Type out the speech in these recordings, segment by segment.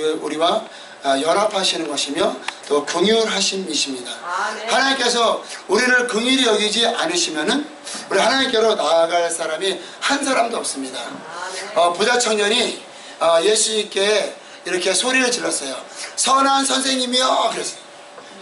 우리와 연합하시는 것이며 또 긍휼하심이십니다. 네. 하나님께서 우리를 긍휼히 여기지 않으시면은 우리 하나님께로 나아갈 사람이 한 사람도 없습니다. 네. 부자 청년이 예수님께 이렇게 소리를 질렀어요. 선한 선생님이여 그랬어요.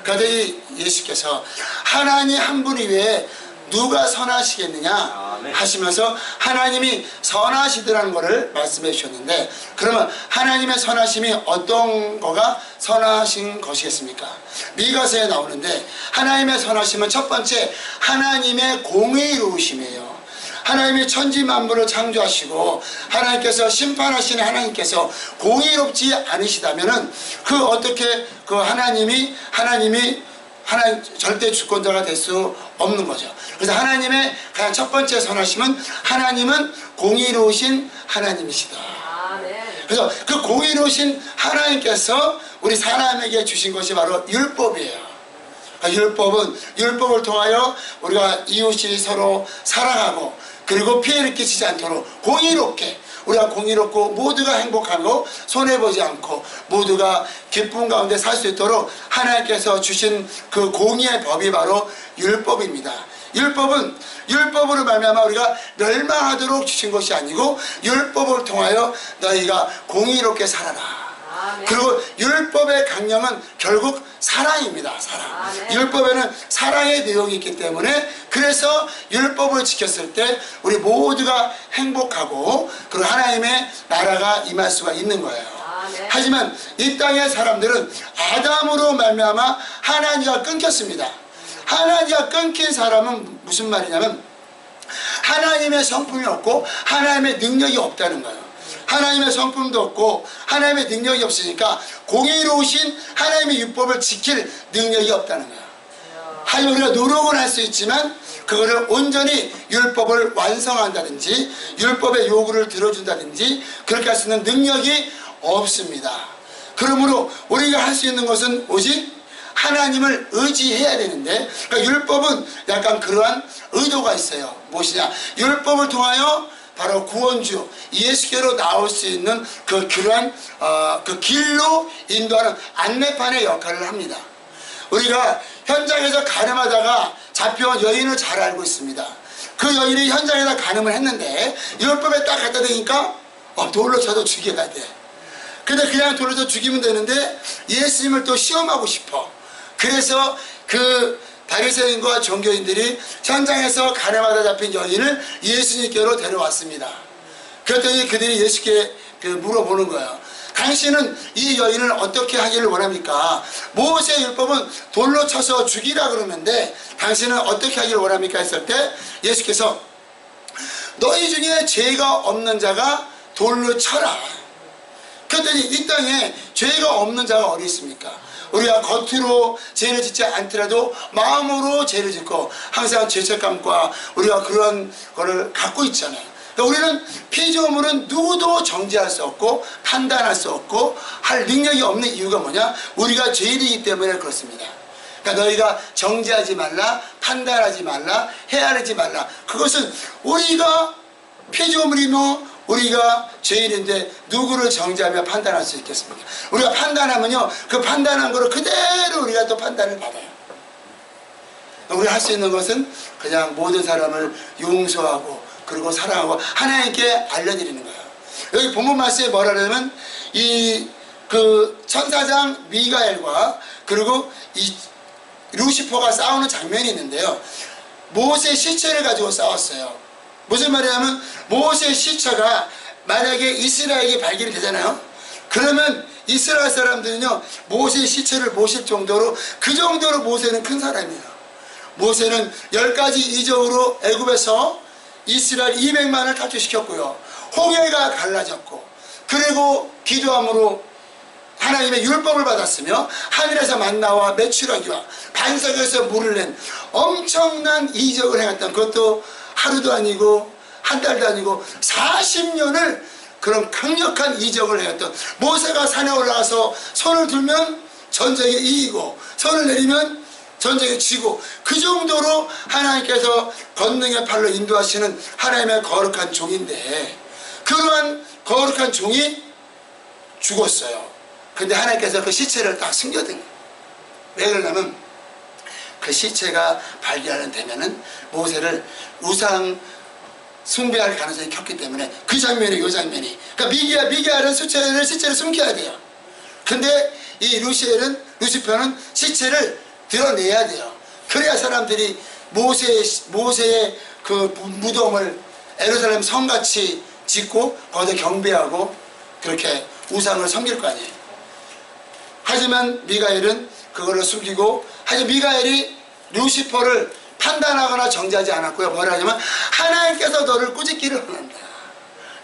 그러더니 예수께서 하나님 한 분 이외에 누가 선하시겠느냐 하시면서 하나님이 선하시더라는 것을 말씀해 주셨는데, 그러면 하나님의 선하심이 어떤 거가 선하신 것이겠습니까? 미가서에 나오는데 하나님의 선하심은 첫 번째 하나님의 공의로우심이에요. 하나님이 천지 만물을 창조하시고 하나님께서 심판하시는 하나님께서 공의롭지 않으시다면은 어떻게 하나님이 하나님 절대 주권자가 될 수 없는 거죠. 그래서 하나님의 가장 첫 번째 선하심은 하나님은 공의로우신 하나님이시다. 네. 그래서 그 공의로우신 하나님께서 우리 사람에게 주신 것이 바로 율법이에요. 율법을 통하여 우리가 이웃이 서로 사랑하고 그리고 피해를 끼치지 않도록 공의롭게, 우리가 공의롭고 모두가 행복하고 손해보지 않고 모두가 기쁨 가운데 살 수 있도록 하나님께서 주신 그 공의의 법이 바로 율법입니다. 율법으로 말미암아 우리가 멸망하도록 주신 것이 아니고 율법을 통하여 너희가 공의롭게 살아라. 네. 그리고 율법의 강령은 결국 사랑입니다. 사랑. 네. 율법에는 사랑의 내용이 있기 때문에 그래서 율법을 지켰을 때 우리 모두가 행복하고 그리고 하나님의 나라가 임할 수가 있는 거예요. 네. 하지만 이 땅의 사람들은 아담으로 말미암아 하나님과 끊겼습니다. 하나님과 끊긴 사람은 무슨 말이냐면 하나님의 성품이 없고 하나님의 능력이 없다는 거예요. 하나님의 성품도 없고 하나님의 능력이 없으니까 공의로우신 하나님의 율법을 지킬 능력이 없다는 거예요. 하지만 우리가 노력은 할 수 있지만 그거를 온전히 율법을 완성한다든지 율법의 요구를 들어준다든지 그렇게 할 수 있는 능력이 없습니다. 그러므로 우리가 할 수 있는 것은 오직 하나님을 의지해야 되는데, 그러니까 율법은 약간 그러한 의도가 있어요. 무엇이냐? 율법을 통하여 바로 구원주 예수께로 나올 수 있는 그러한 그 길로 인도하는 안내판의 역할을 합니다. 우리가 현장에서 가늠하다가 잡혀온 여인을 잘 알고 있습니다. 그 여인이 현장에서 가늠을 했는데 율법에 딱 갖다 대니까 돌로 쳐서 죽여야 돼. 근데 그냥 돌로 쳐 죽이면 되는데 예수님을 또 시험하고 싶어. 그래서 그 바리새인과 종교인들이 현장에서 가늠하다 잡힌 여인을 예수님께로 데려왔습니다. 그랬더니 그들이 예수께 물어보는 거예요. 당신은 이 여인을 어떻게 하기를 원합니까? 모세 율법은 돌로 쳐서 죽이라 그러는데 당신은 어떻게 하기를 원합니까? 했을 때 예수께서 너희 중에 죄가 없는 자가 돌로 쳐라. 그랬더니 이 땅에 죄가 없는 자가 어디 있습니까? 우리가 겉으로 죄를 짓지 않더라도 마음으로 죄를 짓고 항상 죄책감과 우리가 그런 거를 갖고 있잖아요. 그러니까 우리는 피조물은 누구도 정죄할 수 없고 판단할 수 없고 할 능력이 없는 이유가 뭐냐? 우리가 죄인이기 때문에 그렇습니다. 그러니까 너희가 정죄하지 말라, 판단하지 말라, 헤아리지 말라. 그것은 우리가 피조물이며 우리가 죄인인데 누구를 정죄하며 판단할 수 있겠습니까? 우리가 판단하면요, 그 판단한 거를 그대로 우리가 또 판단을 받아요. 우리가 할 수 있는 것은 그냥 모든 사람을 용서하고 그리고 사랑하고 하나님께 알려드리는 거예요. 여기 본문 말씀에 뭐라 그러냐면 그 천사장 미가엘과 그리고 이 루시퍼가 싸우는 장면이 있는데요. 모세 시체를 가지고 싸웠어요. 무슨 말이냐면 모세 시체가 만약에 이스라엘에게 발견이 되잖아요. 그러면 이스라엘 사람들은요 모세 시체를 모실 정도로 그 정도로 모세는 큰 사람이에요. 모세는 10가지 이적으로 애굽에서 이스라엘 200만을 탈출시켰고요. 홍해가 갈라졌고 그리고 기도함으로 하나님의 율법을 받았으며 하늘에서 만나와 메추라기와 반석에서 물을 낸 엄청난 이적을 행했던, 그것도 하루도 아니고 한 달도 아니고 40년을 그런 강력한 이적을 행했던 모세가 산에 올라가서 손을 들면 전쟁에 이기고 손을 내리면 전쟁에 지고 그 정도로 하나님께서 권능의 팔로 인도하시는 하나님의 거룩한 종인데 그러한 거룩한 종이 죽었어요. 근데 하나님께서 그 시체를 딱 숨겨둔 거예요. 왜 그러냐면 그 시체가 발견이 되면은 모세를 우상 숭배할 가능성이 컸기 때문에 그 장면이 이 장면이, 그러니까 미가엘은 시체를 숨겨야 돼요. 근데 이 루시퍼는 시체를 드러내야 돼요. 그래야 사람들이 모세의 그 무덤을 예루살렘 성같이 짓고 거기서 경배하고 그렇게 우상을 섬길 거 아니에요. 하지만 미가엘은 그거를 숨기고, 하지만 미가엘이 루시퍼를 판단하거나 정죄하지 않았고요. 뭐라 하냐면 하나님께서 너를 꾸짖기를 원한다.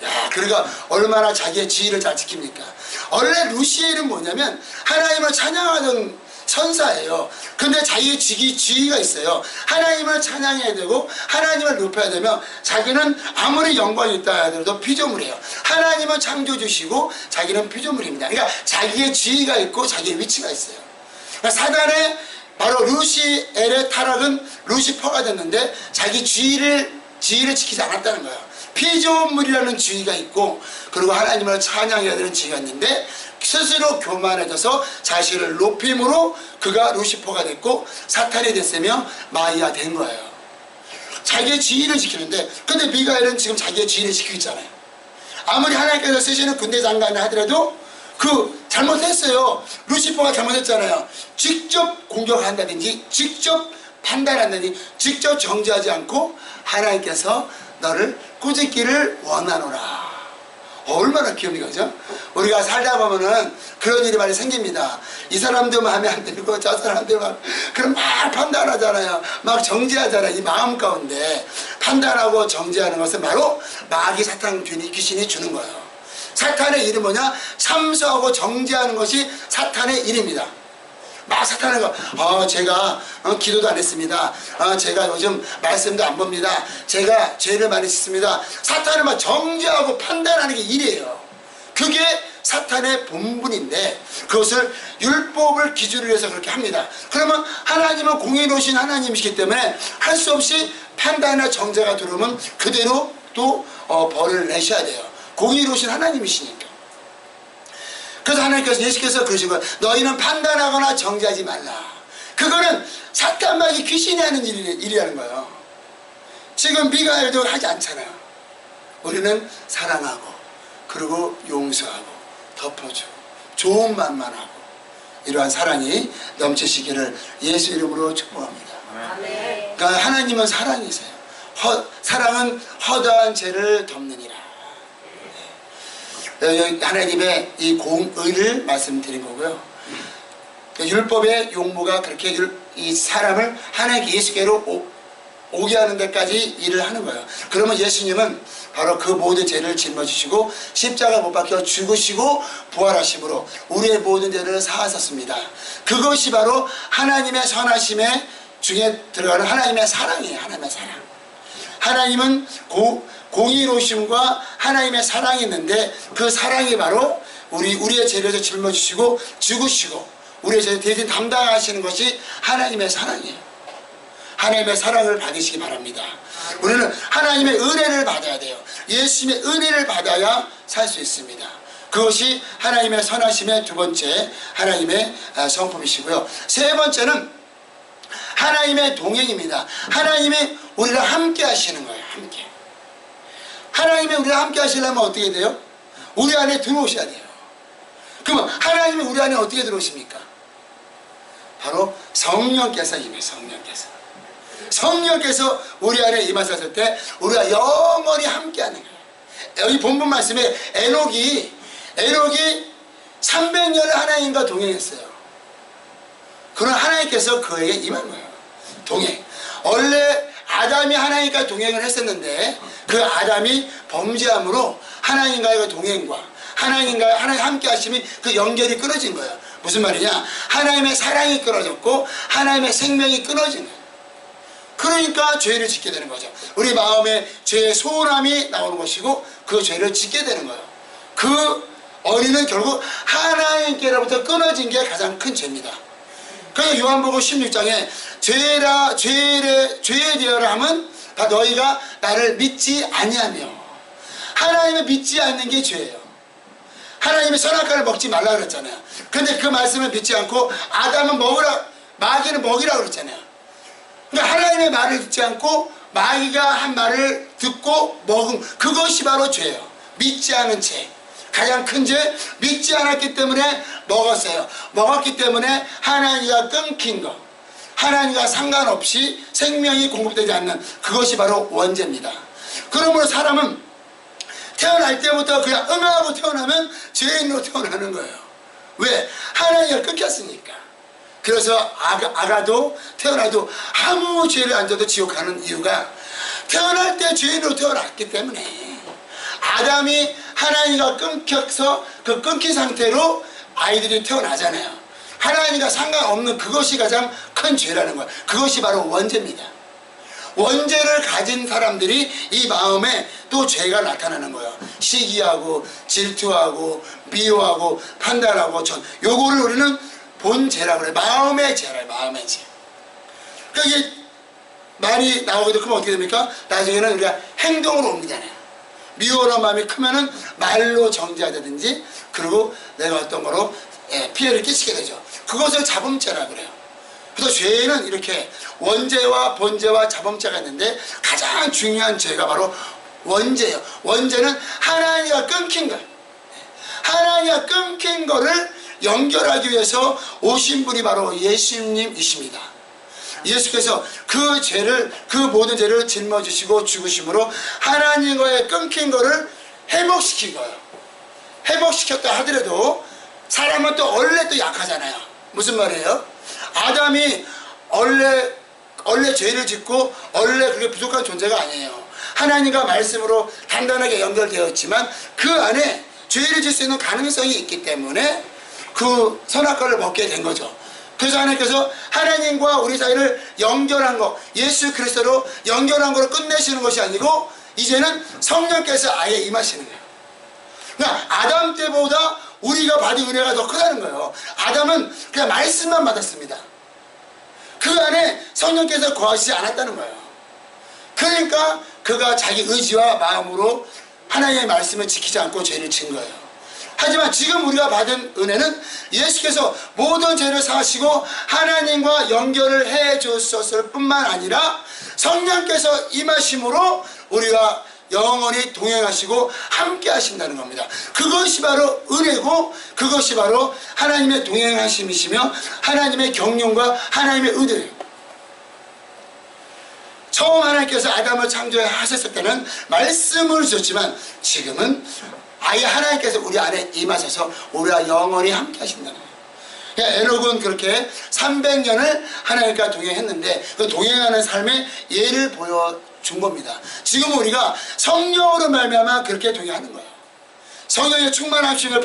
야, 그러니까 얼마나 자기의 지위를 잘 지킵니까? 원래 루시엘은 뭐냐면 하나님을 찬양하던 천사예요. 근데 자기의 지위가 있어요. 하나님을 찬양해야 되고 하나님을 높여야 되면 자기는 아무리 영광이 있다 하더라도 피조물이에요. 하나님은 창조주시고 자기는 피조물입니다. 그러니까 자기의 지위가 있고 자기의 위치가 있어요. 그러니까 사단의 바로 루시엘의 타락은 루시퍼가 됐는데 자기 지위를 지키지 않았다는 거예요. 피조물이라는 지위가 있고, 그리고 하나님을 찬양해야 되는 지위가 있는데 스스로 교만해져서 자신을 높임으로 그가 루시퍼가 됐고 사탄이 됐으며 마귀가 된 거예요. 자기의 지위를 지키는데, 근데 미가엘은 지금 자기의 지위를 지키고 있잖아요. 아무리 하나님께서 쓰시는 군대 장관을 하더라도 그 잘못했어요. 루시퍼가 잘못했잖아요. 직접 공격한다든지 직접 판단한다든지 직접 정죄하지 않고 하나님께서 너를 꾸짖기를 원하노라. 얼마나 귀엽니까, 그죠? 우리가 살다 보면은 그런 일이 많이 생깁니다. 이 사람도 마음에 안 들고 저 사람도 그럼 막 판단하잖아요. 막 정죄하잖아요. 이 마음 가운데 판단하고 정죄하는 것은 바로 마귀 사탄 귀신이 주는 거예요. 사탄의 일은 뭐냐? 참소하고 정죄하는 것이 사탄의 일입니다. 막 사탄은 제가 기도도 안 했습니다. 제가 요즘 말씀도 안 봅니다. 제가 죄를 많이 짓습니다. 사탄은 막 정죄하고 판단하는 게 일이에요. 그게 사탄의 본분인데 그것을 율법을 기준으로 해서 그렇게 합니다. 그러면 하나님은 공의로우신 하나님이시기 때문에 할 수 없이 판단이나 정죄가 들어오면 그대로 또 벌을 내셔야 돼요. 공의로우신 하나님이시니까. 그래서 하나님께서 예수께서 그러신 거예요. 너희는 판단하거나 정죄하지 말라. 그거는 사탄마귀 귀신이 하는 일이라는 거예요. 지금 미가엘도 하지 않잖아요. 우리는 사랑하고 그리고 용서하고 덮어주고 좋은 말만 하고 이러한 사랑이 넘치시기를 예수 이름으로 축복합니다. 아멘. 그러니까 하나님은 사랑이세요. 사랑은 허다한 죄를 덮느니라. 하나님의 이 공의를 말씀드린 거고요. 율법의 용모가 그렇게 이 사람을 하나님께 예수께로 오게 하는 데까지 일을 하는 거예요. 그러면 예수님은 바로 그 모든 죄를 짊어지시고 십자가 못 박혀 죽으시고 부활하심으로 우리의 모든 죄를 사하셨습니다. 그것이 바로 하나님의 선하심의 중에 들어가는 하나님의 사랑이에요. 하나님의 사랑. 하나님은 공의로우심과 하나님의 사랑이 있는데 그 사랑이 바로 우리의 죄를 짊어지시고 죽으시고 우리의 죄를 대신 담당하시는 것이 하나님의 사랑이에요. 하나님의 사랑을 받으시기 바랍니다. 우리는 하나님의 은혜를 받아야 돼요. 예수님의 은혜를 받아야 살 수 있습니다. 그것이 하나님의 선하심의 두 번째 하나님의 성품이시고요. 세 번째는 하나님의 동행입니다. 하나님이 우리랑 함께 하시는 거예요. 함께. 하나님이 우리랑 함께 하시려면 어떻게 돼요? 우리 안에 들어오셔야 돼요. 그러면 하나님이 우리 안에 어떻게 들어오십니까? 바로 성령께서 임해요. 성령께서 우리 안에 임하셨을 때 우리가 영원히 함께 하는 거예요. 여기 본문 말씀에 에녹이 300년을 하나님과 동행했어요. 그런 하나님께서 그에게 임한 거예요. 동행. 원래 아담이 하나님과 동행을 했었는데 그 아담이 범죄함으로 하나님과의 동행과 하나님 함께 하심이 그 연결이 끊어진 거예요. 무슨 말이냐? 하나님의 사랑이 끊어졌고 하나님의 생명이 끊어진 거예요. 그러니까 죄를 짓게 되는 거죠. 우리 마음에 죄의 소원함이 나오는 것이고 그 죄를 짓게 되는 거예요. 그 어린은 결국 하나님께로부터 끊어진 게 가장 큰 죄입니다. 그래서 요한복음 16장에 죄에 대하여 하면 다 너희가 나를 믿지 아니하며, 하나님을 믿지 않는 게 죄예요. 하나님이 선악과를 먹지 말라 그랬잖아요. 근데 그 말씀을 믿지 않고 아담은 먹으라, 마귀는 먹이라 그랬잖아요. 그러니까 하나님의 말을 듣지 않고 마귀가 한 말을 듣고 먹은 그것이 바로 죄예요. 믿지 않은 죄. 가장 큰 죄, 믿지 않았기 때문에 먹었어요. 먹었기 때문에 하나님과 끊긴 것, 하나님과 상관없이 생명이 공급되지 않는 그것이 바로 원죄입니다. 그러므로 사람은 태어날 때부터 그냥 응하고 태어나면 죄인으로 태어나는 거예요. 왜? 하나님과 끊겼으니까. 그래서 아가도 태어나도 아무 죄를 안 져도 지옥 가는 이유가 태어날 때 죄인으로 태어났기 때문에, 아담이 하나님과 끊겨서 그 끊긴 상태로 아이들이 태어나잖아요. 하나님과 상관없는 그것이 가장 큰 죄라는 거예요. 그것이 바로 원죄입니다. 원죄를 가진 사람들이 이 마음에 또 죄가 나타나는 거예요. 시기하고 질투하고 미워하고 판단하고 요거를 우리는 본죄라고 그래요. 마음의 죄라, 마음의 죄. 그러니까 이게 많이 나오게 되면 어떻게 됩니까? 나중에는 우리가 행동으로 옮기잖아요. 미워하는 마음이 크면은 말로 정죄하다든지, 그리고 내가 어떤 거로 피해를 끼치게 되죠. 그것을 자범죄라 그래요. 그래서 죄는 이렇게 원죄와 본죄와 자범죄가 있는데 가장 중요한 죄가 바로 원죄예요. 원죄는 하나님과 끊긴 것, 하나님과 끊긴 거를 연결하기 위해서 오신 분이 바로 예수님이십니다. 예수께서 그 죄를, 그 모든 죄를 짊어지시고 죽으심으로 하나님과의 끊긴 거를 회복시킨 거예요. 회복시켰다 하더라도 사람은 또 원래 또 약하잖아요. 무슨 말이에요? 아담이 원래 죄를 짓고 원래 그게 부족한 존재가 아니에요. 하나님과 말씀으로 단단하게 연결되었지만 그 안에 죄를 짓을 수 있는 가능성이 있기 때문에 그 선악과를 먹게 된 거죠. 그래서 하나님께서 하나님과 우리 사이를 연결한 거, 예수 그리스도로 연결한 거로 끝내시는 것이 아니고 이제는 성령께서 아예 임하시는 거예요. 그러니까 아담 때보다 우리가 받은 은혜가 더 크다는 거예요. 아담은 그냥 말씀만 받았습니다. 그 안에 성령께서 거하시지 않았다는 거예요. 그러니까 그가 자기 의지와 마음으로 하나님의 말씀을 지키지 않고 죄를 지은 거예요. 하지만 지금 우리가 받은 은혜는 예수께서 모든 죄를 사하시고 하나님과 연결을 해 주셨을 뿐만 아니라 성령께서 임하심으로 우리가 영원히 동행하시고 함께 하신다는 겁니다. 그것이 바로 은혜고 그것이 바로 하나님의 동행하심이시며 하나님의 경륜과 하나님의 의도예요. 처음 하나님께서 아담을 창조하셨을 때는 말씀을 주셨지만 지금은 아예 하나님께서 우리 안에 임하셔서 우리와 영원히 함께 하신다는 거예요. 에녹은 그렇게 300년을 하나님과 동행했는데 그 동행하는 삶의 예를 보여준 겁니다. 지금 우리가 성령으로 말미암아 그렇게 동행하는 거예요. 성령의 충만하심을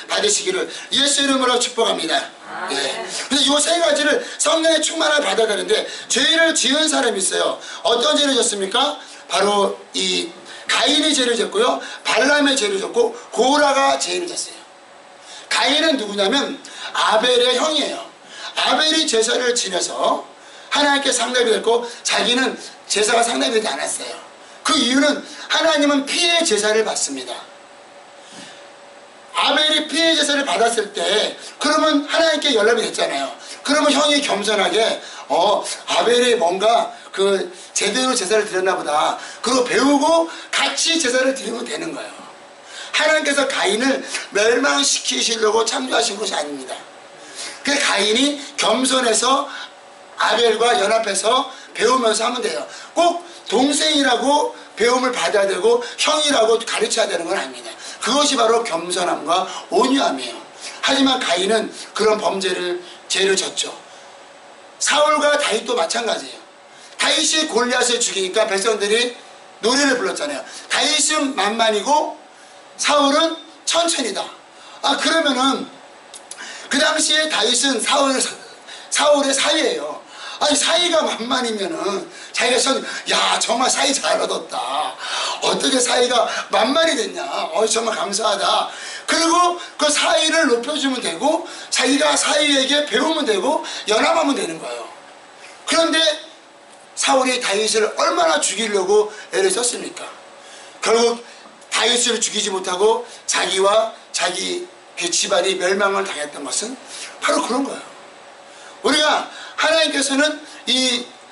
받으시기를 예수 이름으로 축복합니다. 예. 그래서 이 세 가지를 성령의 충만함을 받아야 되는데 죄를 지은 사람이 있어요. 어떤 죄를 졌습니까? 바로 이 가인이 죄를 졌고요, 발람의 죄를 졌고 고라가 죄를 졌어요. 가인은 누구냐면 아벨의 형이에요. 아벨이 제사를 지내서 하나님께 상답이 됐고 자기는 제사가 상답이 되지 않았어요. 그 이유는 하나님은 피해 제사를 받습니다. 아벨이 피해 제사를 받았을 때 그러면 하나님께 연락이 됐잖아요. 그러면 형이 겸손하게 아벨이 뭔가 그 제대로 제사를 드렸나 보다, 그리고 배우고 같이 제사를 드리면 되는 거예요. 하나님께서 가인을 멸망시키시려고 창조하신 것이 아닙니다. 그 가인이 겸손해서 아벨과 연합해서 배우면서 하면 돼요. 꼭 동생이라고 배움을 받아야 되고 형이라고 가르쳐야 되는 건 아닙니다. 그것이 바로 겸손함과 온유함이에요. 하지만 가인은 그런 죄를 졌죠. 사울과 다윗도 마찬가지예요. 다윗이 골리앗을 죽이니까 백성들이 노래를 불렀잖아요. 다윗은 만만이고 사울은 천천히다. 그러면은 그 당시에 다윗은 사울의 사위예요. 아니 사위가 만만이면은 자기가 야 정말 사위 잘 얻었다, 어떻게 사위가 만만이 됐냐, 정말 감사하다. 그리고 그 사위를 높여주면 되고 자기가 사위에게 배우면 되고 연합하면 되는 거예요. 그런데 사울이 다윗을 얼마나 죽이려고 애를 썼습니까? 결국 다윗을 죽이지 못하고 자기와 자기 그 집안이 멸망을 당했던 것은 바로 그런 거예요. 우리가 하나님께서는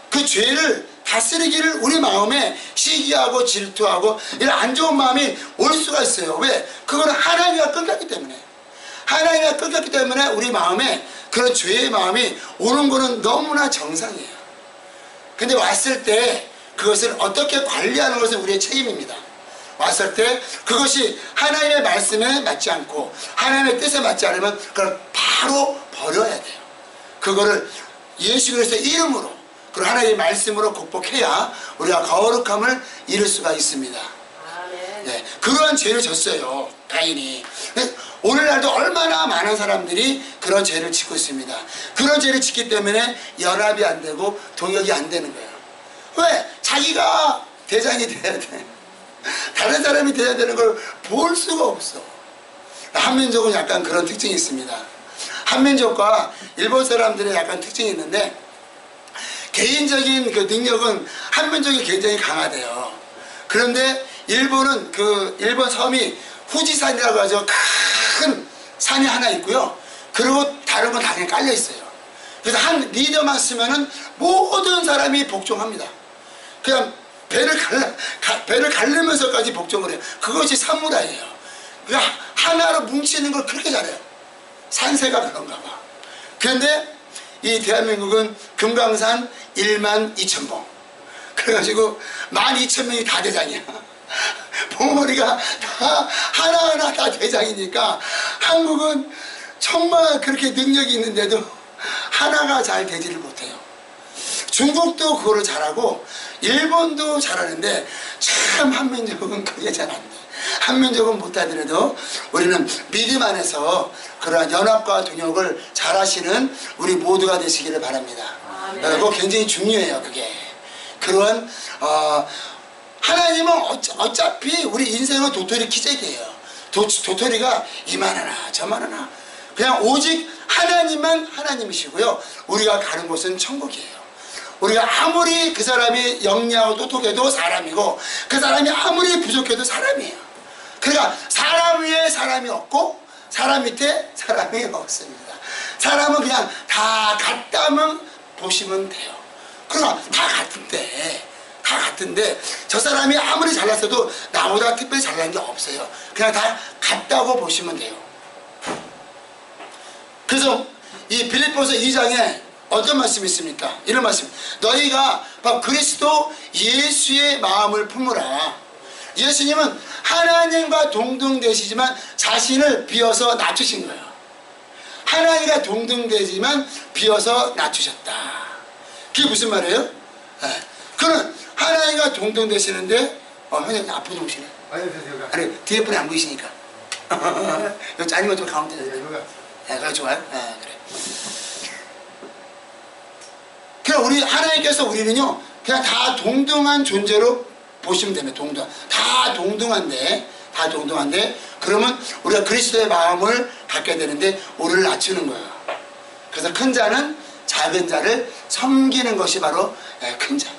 그 죄를 다스리기를 우리 마음에 시기하고 질투하고 이런 안 좋은 마음이 올 수가 있어요. 왜? 그거는 하나님과 끊겼기 때문에. 하나님과 끊겼기 때문에 우리 마음에 그런 죄의 마음이 오는 거는 너무나 정상이에요. 근데 왔을 때 그것을 어떻게 관리하는 것은 우리의 책임입니다. 왔을 때 그것이 하나님의 말씀에 맞지 않고 하나님의 뜻에 맞지 않으면 그걸 바로 버려야 돼요. 그거를 예수 그리스도의 이름으로 그리고 하나님의 말씀으로 극복해야 우리가 거룩함을 이룰 수가 있습니다. 아멘. 네, 그러한 죄를 졌어요, 가인이. 오늘날도 얼마나 많은 사람들이 그런 죄를 짓고 있습니다. 그런 죄를 짓기 때문에 연합이 안 되고 동역이 안 되는 거예요. 왜? 자기가 대장이 돼야 돼. 다른 사람이 돼야 되는 걸 볼 수가 없어. 한민족은 약간 그런 특징이 있습니다. 한민족과 일본 사람들의 약간 특징이 있는데, 개인적인 그 능력은 한민족이 굉장히 강하대요. 그런데 일본은 일본 섬이 후지산이라고 하죠. 큰 산이 하나 있고요. 그리고 다른 건 다 그냥 깔려 있어요. 그래서 한 리더만 쓰면은 모든 사람이 복종합니다. 그냥 배를 가르면서까지 복종을 해요. 그것이 사무라이예요. 그러니까 하나로 뭉치는 걸 그렇게 잘해요. 산세가 그런가 봐. 그런데 이 대한민국은 금강산 12,000봉. 그래가지고 12,000명이 다 대장이야. 봉우리가 다 하나하나 다 대장이니까 한국은 정말 그렇게 능력이 있는데도 하나가 잘 되지를 못해요. 중국도 그거를 잘하고 일본도 잘하는데 참 한민족은 그게 잘 안 돼. 한민족은 못하더라도 우리는 믿음 안에서 그러한 연합과 동역을 잘하시는 우리 모두가 되시기를 바랍니다. 그거 굉장히 중요해요. 그게 그러한 하나님은 어차피 우리 인생은 도토리 키재기예요. 도토리가 이만하나 저만하나 그냥 오직 하나님만 하나님이시고요. 우리가 가는 곳은 천국이에요. 우리가 아무리 그 사람이 영리하고 똑똑해도 사람이고 그 사람이 아무리 부족해도 사람이에요. 그러니까 사람 위에 사람이 없고 사람 밑에 사람이 없습니다. 사람은 그냥 다 같다면 보시면 돼요. 그러니까 다 같은데 저 사람이 아무리 잘났어도 나보다 특별히 잘난 게 없어요. 그냥 다 같다고 보시면 돼요. 그래서 이 빌립보서 2장에 어떤 말씀이 있습니까? 이런 말씀. 너희가 바로 그리스도 예수의 마음을 품으라. 예수님은 하나님과 동등되시지만 자신을 비워서 낮추신 거예요. 하나님과 동등되지만 비워서 낮추셨다. 그게 무슨 말이에요? 네. 그는 하나님과 동등되시는데 형님 앞으로 오시네. 아니 뒤에 분이 안 보이시니까. 여기 아니면 좀 가운데. 그래 좋아요. 그래. 그럼 우리 하나님께서 우리는요 그냥 다 동등한 존재로 보시면 됩니다. 다 동등한데 그러면 우리가 그리스도의 마음을 갖게 되는데 우리를 낮추는 거예요. 그래서 큰 자는 작은 자를 섬기는 것이 바로 큰 자.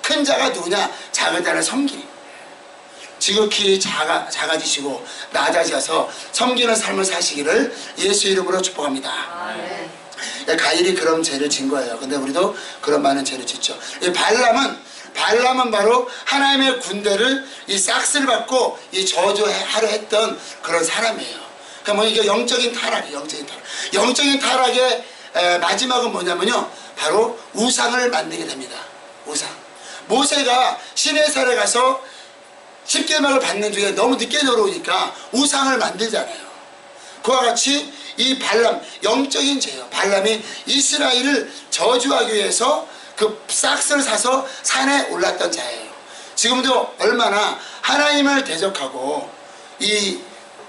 큰 자가 누구냐? 작은 자를 섬기는 거예요. 지극히 작아지시고 낮아져서 섬기는 삶을 사시기를 예수 이름으로 축복합니다. 아멘. 가인이 그런 죄를 진 거예요. 근데 우리도 그런 많은 죄를 짓죠. 이 발람은 바로 하나님의 군대를 이 싹스를 받고 이 저주하려 했던 그런 사람이에요. 그러니까 뭐 이게 영적인 타락이에요. 영적인 타락의 마지막은 뭐냐면요. 바로 우상을 만들게 됩니다. 우상. 모세가 시내산에 가서 십계명을 받는 중에 너무 늦게 들어오니까 우상을 만들잖아요. 그와 같이 이 발람, 영적인 죄예요. 발람이 이스라엘을 저주하기 위해서 그 싹스를 사서 산에 올랐던 자예요. 지금도 얼마나 하나님을 대적하고 이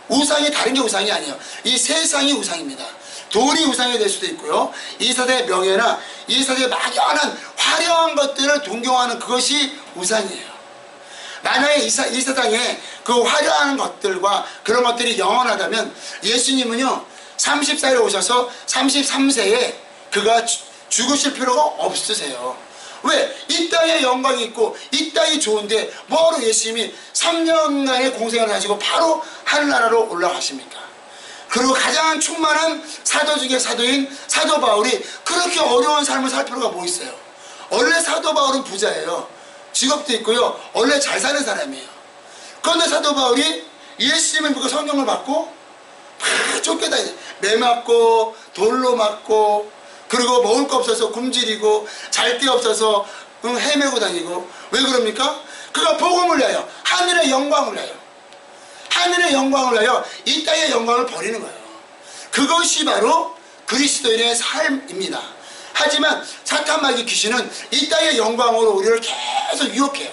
우상이 다른 게 우상이 아니에요. 이 세상이 우상입니다. 돌이 우상이 될 수도 있고요. 이 세대의 명예나 이 세대의 막연한 화려한 것들을 동경하는 그것이 우상이에요. 만약에 이 세상에 그 화려한 것들과 그런 것들이 영원하다면 예수님은요 34에 오셔서 33세에 그가 죽으실 필요가 없으세요. 왜? 이 땅에 영광이 있고 이 땅이 좋은데 뭐하러 예수님이 3년간의 공생을 하시고 바로 하늘나라로 올라가십니까? 그리고 가장 충만한 사도 중에 사도인 사도 바울이 그렇게 어려운 삶을 살 필요가 뭐 있어요? 원래 사도 바울은 부자예요. 직업도 있고요. 원래 잘 사는 사람이에요. 그런데 사도 바울이 예수님을 믿고 성령을 받고 막 쫓겨다니죠. 매 맞고 돌로 맞고 그리고 먹을 거 없어서 굶주리고 잘 데 없어서 헤매고 다니고. 왜 그럽니까? 그가 복음을 위하여 하늘의 영광을 위하여 하늘의 영광을 위하여 이 땅의 영광을 버리는 거예요. 그것이 바로 그리스도인의 삶입니다. 하지만 사탄 마귀 귀신은 이 땅의 영광으로 우리를 계속 유혹해요.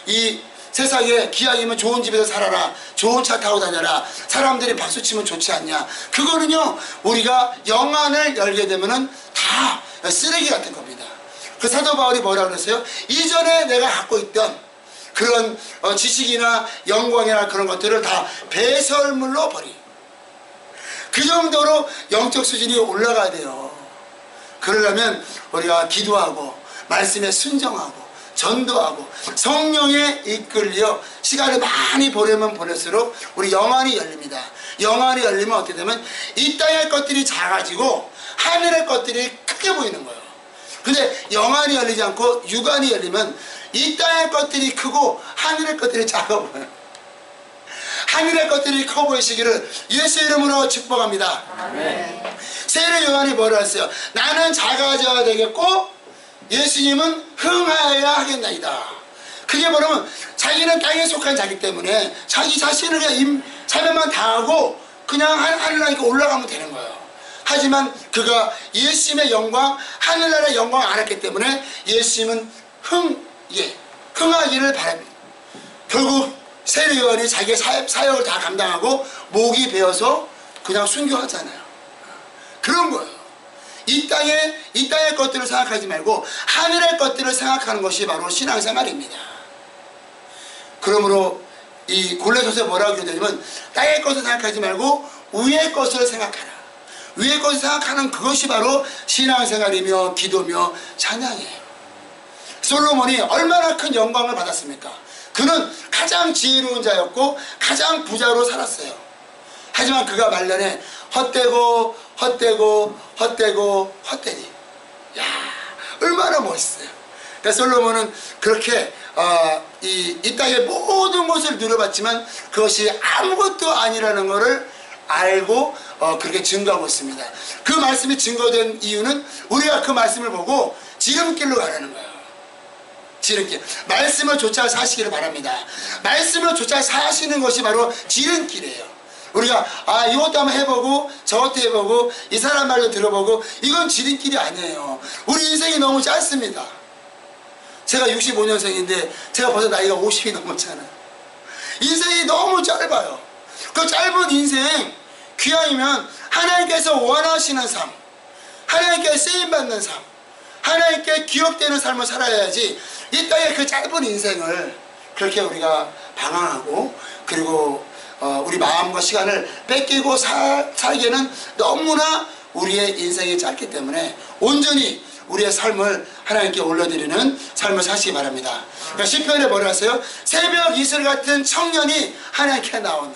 이 세상에 기왕이면 좋은 집에서 살아라, 좋은 차 타고 다녀라, 사람들이 박수치면 좋지 않냐. 그거는요 우리가 영안을 열게 되면은 다 쓰레기 같은 겁니다. 그 사도 바울이 뭐라고 그랬어요? 이전에 내가 갖고 있던 그런 지식이나 영광이나 그런 것들을 다 배설물로 버리. 그 정도로 영적 수준이 올라가야 돼요. 그러려면 우리가 기도하고 말씀에 순종하고 전도하고 성령에 이끌려 시간을 많이 보내면 보낼수록 우리 영안이 열립니다. 영안이 열리면 어떻게 되면 이 땅의 것들이 작아지고 하늘의 것들이 크게 보이는 거예요. 근데 영안이 열리지 않고 육안이 열리면 이 땅의 것들이 크고 하늘의 것들이 작아 보여요. 하늘의 것들이 커 보이시기를 예수 이름으로 축복합니다. 아멘. 세례 요한이 뭐라 했어요? 나는 작아져야 되겠고 예수님은 흥하여야 하겠나이다. 그게 뭐냐면 자기는 땅에 속한 자기 때문에 자기 자신을 그냥 사명만 다하고 그냥 하늘나라에 올라가면 되는 거예요. 하지만 그가 예수님의 영광, 하늘나라의 영광을 알았기 때문에 예수님은 흥하기를 바랍니다. 결국 세례 요한이 자기의 사역을 다 감당하고 목이 베어서 그냥 순교하잖아요. 그런 거예요. 이 땅의 것들을 생각하지 말고 하늘의 것들을 생각하는 것이 바로 신앙생활입니다. 그러므로 이 골로새서에 뭐라고 되냐면 땅의 것을 생각하지 말고 위의 것을 생각하라. 위의 것을 생각하는 그것이 바로 신앙생활이며 기도며 찬양이에요. 솔로몬이 얼마나 큰 영광을 받았습니까? 그는 가장 지혜로운 자였고 가장 부자로 살았어요. 하지만 그가 말년에 헛되고 헛되니 야 얼마나 멋있어요. 그러니까 솔로몬은 그렇게 이 땅의 모든 것을 누려봤지만 그것이 아무것도 아니라는 것을 알고 그렇게 증거하고 있습니다. 그 말씀이 증거된 이유는 우리가 그 말씀을 보고 지름길로 가라는 거예요. 지름길. 말씀을 쫓아 사시기를 바랍니다. 말씀을 쫓아 사시는 것이 바로 지름길이에요. 우리가 이것도 한번 해보고 저것도 해보고 이 사람 말도 들어보고 이건 지름길이 아니에요. 우리 인생이 너무 짧습니다. 제가 65년생인데 제가 벌써 나이가 50이 넘었잖아요. 인생이 너무 짧아요. 그 짧은 인생 귀하이면 하나님께서 원하시는 삶, 하나님께 쓰임받는 삶, 하나님께 기억되는 삶을 살아야지 이 땅의 그 짧은 인생을 그렇게 우리가 방황하고 그리고 우리 마음과 시간을 뺏기고 살기에는 너무나 우리의 인생이 짧기 때문에 온전히 우리의 삶을 하나님께 올려드리는 삶을 사시기 바랍니다. 그러니까 시편에 뭐라 하세요? 새벽 이슬 같은 청년이 하나님께 나오는.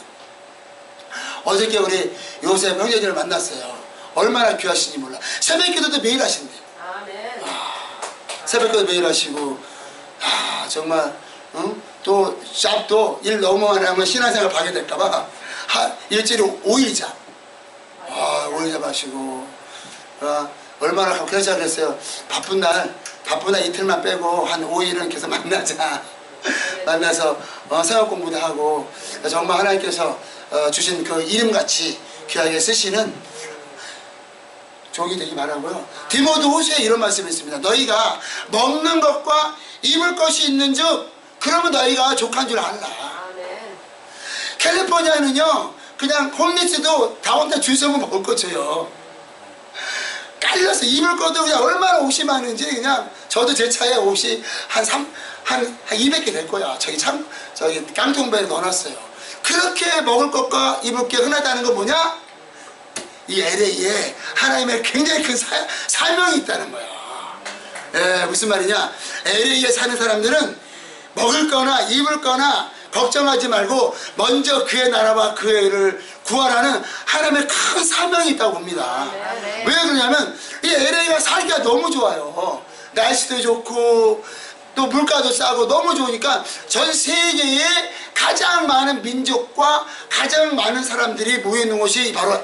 어저께 우리 요셉 형제들을 만났어요. 얼마나 귀하신지 몰라. 새벽 기도도 매일 하신대요. 아멘. 새벽 기도 매일 하시고 정말 또 샵도 일 너무 많이 하면 신앙생활 파괴될까봐 일주일에 5일 잡 5일 잡 하시고 얼마나 그래서 그랬어요. 바쁜 날 이틀만 빼고 한 5일은 계속 만나자. 만나서 생활 공부도 하고 정말 하나님께서 주신 그 이름같이 귀하게 쓰시는 종이 되기 바라고요. 디모데후서에 이런 말씀이 있습니다. 너희가 먹는 것과 입을 것이 있는즉 그러면 너희가 족한 줄 알라. 아멘. 캘리포니아는요 그냥 홈리스도 다 혼자 줄 서면 먹을 거 줘요. 깔려서 입을 것도 그냥 얼마나 옷이 많은지 그냥 저도 제 차에 옷이 한 200개 될 거야. 저기 깡통배에 넣어놨어요. 그렇게 먹을 것과 입을 게 흔하다는 건 뭐냐? 이 LA에 하나님의 굉장히 큰 사명이 있다는 거야. 무슨 말이냐? LA에 사는 사람들은 먹을 거나 입을 거나 걱정하지 말고 먼저 그의 나라와 그의 의를 구하라는 하나님의 큰 사명이 있다고 봅니다. 네. 왜 그러냐면 이 LA가 살기가 너무 좋아요. 날씨도 좋고 또 물가도 싸고 너무 좋으니까 전 세계에 가장 많은 민족과 가장 많은 사람들이 모여있는 곳이 바로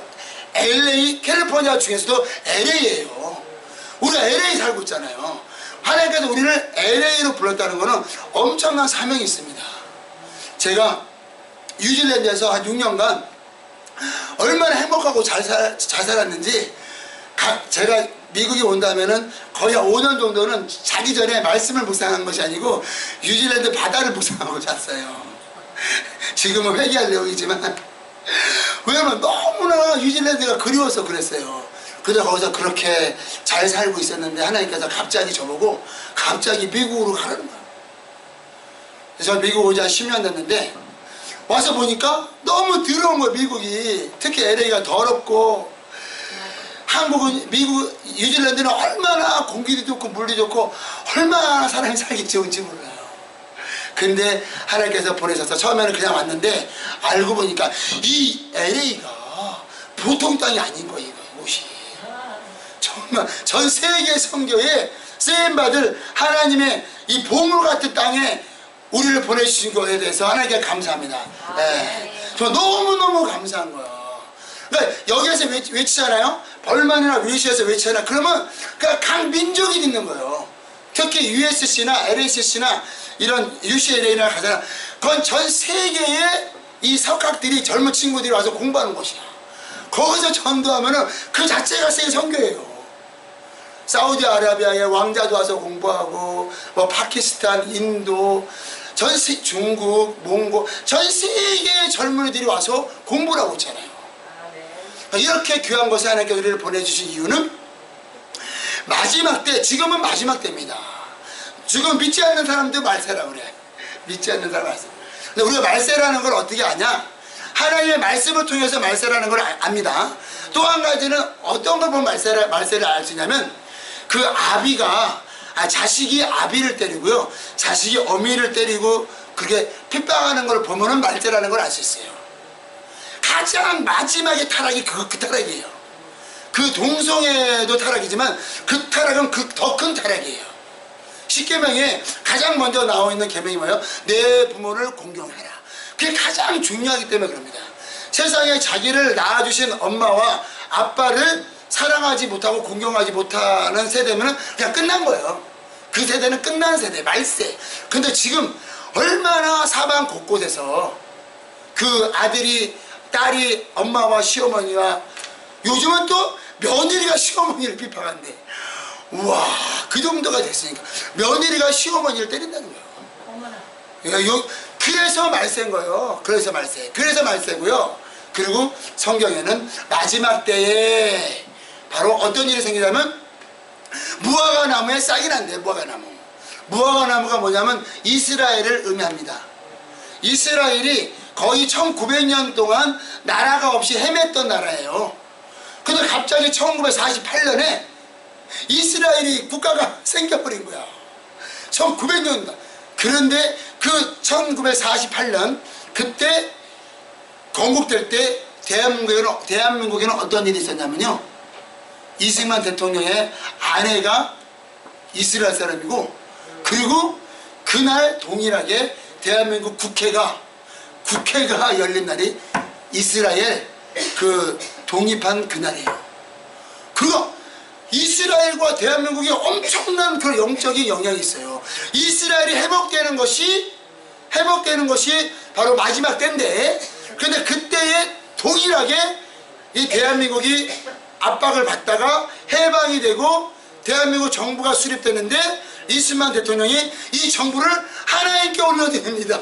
LA, 캘리포니아 중에서도 LA예요. 우리가 LA 살고 있잖아요. 하나님께서 우리를 LA로 불렀다는 것은 엄청난 사명이 있습니다. 제가 뉴질랜드에서 한 6년간 얼마나 행복하고 잘 살았는지, 제가 미국에 온다면은 거의 5년 정도는 자기 전에 말씀을 묵상한 것이 아니고 뉴질랜드 바다를 묵상하고 잤어요. 지금은 회개할 내용이지만 왜냐면 너무나 뉴질랜드가 그리워서 그랬어요. 그래서 거기서 그렇게 잘 살고 있었는데 하나님께서 갑자기 저보고 갑자기 미국으로 가라는 거예요. 그래서 미국 온 지 한 10년 됐는데 와서 보니까 너무 더러운 거예요. 미국이. 특히 LA가 더럽고, 한국은, 미국, 뉴질랜드는 얼마나 공기도 좋고 물도 좋고 얼마나 사람이 살기 좋은지 몰라요. 근데 하나님께서 보내셔서 처음에는 그냥 왔는데 알고 보니까 이 LA가 보통 땅이 아닌 거예요. 이곳이 정말 전 세계 선교에 쓰임받을 하나님의 이 보물 같은 땅에 우리를 보내주신 것에 대해서 하나님께 감사합니다. 네. 저 너무너무 감사한 거예요. 그러니까 여기에서 외치잖아요. 벌만이나 위시에서 외치잖아요. 그러면 그러니까 각 민족이 듣는 거예요. 특히 USC나 LACC나 이런 UCLA나 가잖아. 그건 전 세계의 이 석학들이, 젊은 친구들이 와서 공부하는 곳이야. 거기서 전도하면은 그 자체가 세계 선교예요. 사우디아라비아의 왕자도 와서 공부하고, 뭐 파키스탄, 인도, 중국, 몽고, 전 세계의 젊은이들이 와서 공부를 하고 있잖아요. 이렇게 귀한 곳에 하나님께 우리를 보내주신 이유는 마지막 때, 지금은 마지막 때입니다. 지금 믿지 않는 사람도 말세라 그래. 믿지 않는 사람 말세. 근데 우리가 말세라는 걸 어떻게 아냐? 하나님의 말씀을 통해서 말세라는 걸 압니다. 또 한 가지는 어떤 걸 보면 말세를 알 수 있냐면, 그 자식이 아비를 때리고요, 자식이 어미를 때리고 그게 핍박하는 걸 보면은 말세라는 걸 알 수 있어요. 가장 마지막에 타락이 그 타락이에요. 그 동성애도 타락이지만 그 타락은 더 큰 타락이에요. 십계명에 가장 먼저 나와 있는 계명이 뭐예요? 내 부모를 공경하라. 그게 가장 중요하기 때문에 그럽니다. 세상에 자기를 낳아주신 엄마와 아빠를 사랑하지 못하고 공경하지 못하는 세대면 그냥 끝난 거예요. 그 세대는 끝난 세대, 말세. 근데 지금 얼마나 사방 곳곳에서 그 아들이, 딸이 엄마와 시어머니와, 요즘은 또 며느리가 시어머니를 비판한대. 우와, 그 정도가 됐으니까 며느리가 시어머니를 때린다는 거예요. 그래서 말세인 거예요. 그래서 말세고요. 그리고 성경에는 마지막 때에 바로 어떤 일이 생기냐면 무화과 나무에 싹이 난대요. 무화과 나무가 뭐냐면 이스라엘을 의미합니다. 이스라엘이 거의 1900년 동안 나라가 없이 헤맸던 나라예요. 근데 갑자기 1948년에 이스라엘이 국가가 생겨버린 거야. 1900년. 그런데 그 1948년 그때 건국될 때 대한민국에는 어떤 일이 있었냐면요, 이승만 대통령의 아내가 이스라엘 사람이고, 그리고 그날 동일하게 대한민국 국회가 열린 날이 이스라엘 그 독립한 그날이에요. 그리고 이스라엘과 대한민국이 엄청난 그런 영적인 영향이 있어요. 이스라엘이 회복되는 것이 바로 마지막 때인데, 근데 그때에 동일하게 이 대한민국이 압박을 받다가 해방이 되고 대한민국 정부가 수립되는데 이승만 대통령이 이 정부를 하나님께 올려드립니다.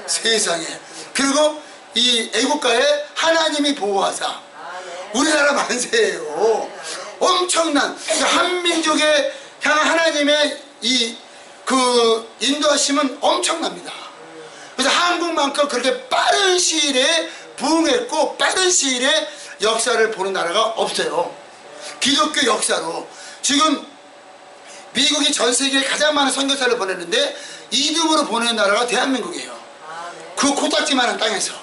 세상에. 그리고 이 애국가에 하나님이 보호하사. 우리나라 만세예요. 엄청난 한민족에 향한 하나님의 그 인도하심은 엄청납니다. 그래서 한국만큼 그렇게 빠른 시일에 부흥했고 빠른 시일에 역사를 보는 나라가 없어요. 기독교 역사로 지금 미국이 전 세계에 가장 많은 선교사를 보냈는데 2등으로 보내는 나라가 대한민국이에요. 그 코딱지만한 땅에서,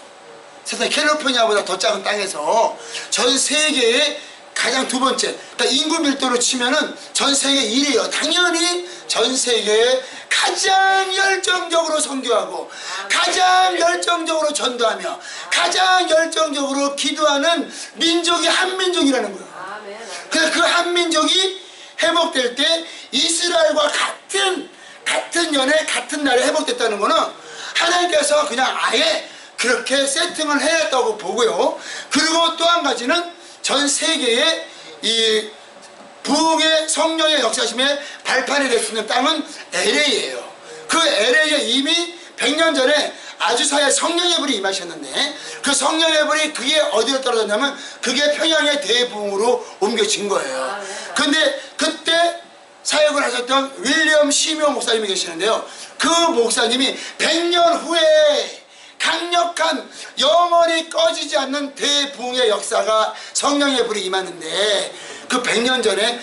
세상 캘리포니아보다 더 작은 땅에서 전 세계에 가장 두 번째, 그러니까 인구 밀도로 치면은 전 세계 1위예요. 당연히 전 세계에 가장 열정적으로 선교하고 가장 열정적으로 전도하며 가장 열정적으로 기도하는 민족이 한민족이라는 거예요. 아멘. 그래서 그 한민족이 회복될 때 이스라엘과 같은 연에 같은 날에 회복됐다는 거는 하나님께서 그냥 아예 그렇게 세팅을 해야겠다고 보고요. 그리고 또 한 가지는 전 세계에 이 부흥의 성령의 역사심에 발판이 될 수 있는 땅은 LA예요. 그 LA에 이미 100년 전에 아주사의 성령의 불이 임하셨는데 그 성령의 불이 그게 어디로 떨어졌냐면 그게 평양의 대부흥으로 옮겨진 거예요. 근데 그때 사역을 하셨던 윌리엄 시묘 목사님이 계시는데요. 그 목사님이 100년 후에 강력한 영원히 꺼지지 않는 대부흥의 역사가 성령의 불이 임하는데 그 100년 전에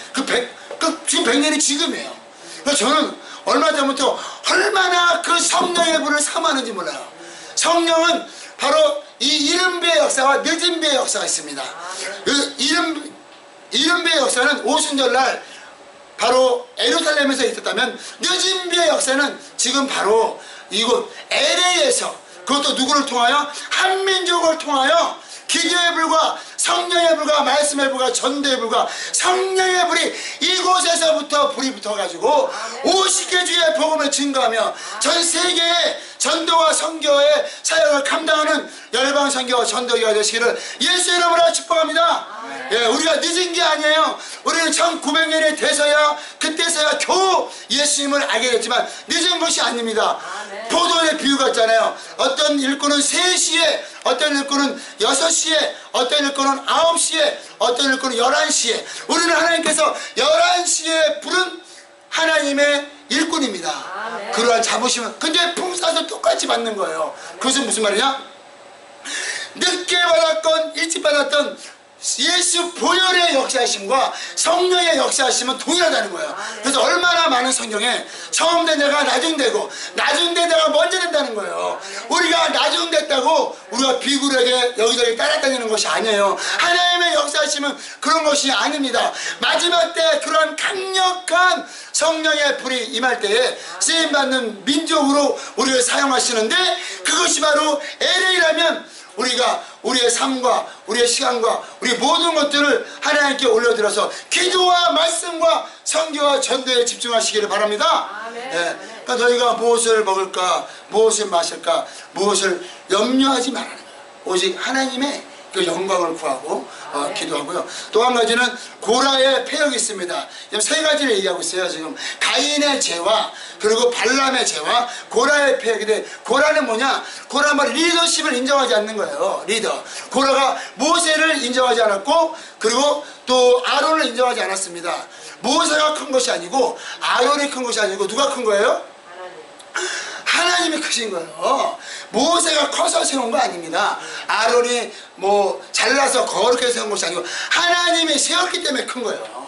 지금 100년이 지금이에요. 그래서 저는 얼마 전부터 얼마나 그 성령의 불을 사모하는지 몰라요. 성령은 바로 이 이른배의 역사와 늦은배의 역사가 있습니다. 그 이른배의 역사는 오순절날 바로 예루살렘에서 있었다면 늦은배의 역사는 지금 바로 이곳 LA에서 그것도 누구를 통하여? 한민족을 통하여 기도의 불과 성령의 불과 말씀의 불과 전도의 불과 성령의 불이 이곳에서부터 불이 붙어가지고 50개 주의 복음을 증거하며 전 세계에 전도와 선교의 사역을 감당하는 열방 선교 전도기가 되시기를 예수 이름으로 축복합니다. 예, 우리가 늦은 게 아니에요. 우리는 1900년이 돼서야 그때서야 겨우 예수님을 알게 됐지만 늦은 것이 아닙니다. 포도의 비유가 있잖아요. 어떤 일꾼은 3시에, 어떤 일꾼은 6시에, 어떤 일꾼은 9시에, 어떤 일꾼은 11시에. 우리는 하나님께서 11시에 부른 하나님의 일꾼입니다. 그러한 자부심은 근데 풍사도 똑같이 받는 거예요. 그것은 무슨 말이냐? 늦게 받았건 일찍 받았던 예수 보혈의 역사하심과 성령의 역사하심은 동일하다는 거예요. 그래서 얼마나 많은 성경에 처음 된 데가 나중 되고 나중 된 데가 먼저 된다는 거예요. 우리가 나중 됐다고 우리가 비굴하게 여기저기 따라다니는 것이 아니에요. 하나님의 역사하심은 그런 것이 아닙니다. 마지막 때 그런 강력한 성령의 불이 임할 때에 쓰임받는 민족으로 우리를 사용하시는데 그것이 바로 LA라면 우리가 우리의 삶과 우리의 시간과 우리 모든 것들을 하나님께 올려드려서 기도와 말씀과 선교와 전도에 집중하시기를 바랍니다. 예, 그러니까 저희가 무엇을 먹을까 무엇을 마실까 무엇을 염려하지 말아야 돼요. 오직 하나님의 그 영광을 구하고 기도하고요. 또 한 가지는 고라의 폐역이 있습니다. 지금 3가지를 얘기하고 있어요. 지금 가인의 죄와 그리고 발람의 죄와 고라의 폐역인데 고라는 뭐냐? 고라는 말 리더십을 인정하지 않는 거예요. 리더. 고라가 모세를 인정하지 않았고 그리고 또 아론을 인정하지 않았습니다. 모세가 큰 것이 아니고 아론이 큰 것이 아니고 누가 큰 거예요? 하나님이 크신 거예요. 모세가 커서 세운 거 아닙니다. 아론이 뭐 잘나서 거룩하게 세운 것이 아니고 하나님이 세웠기 때문에 큰 거예요.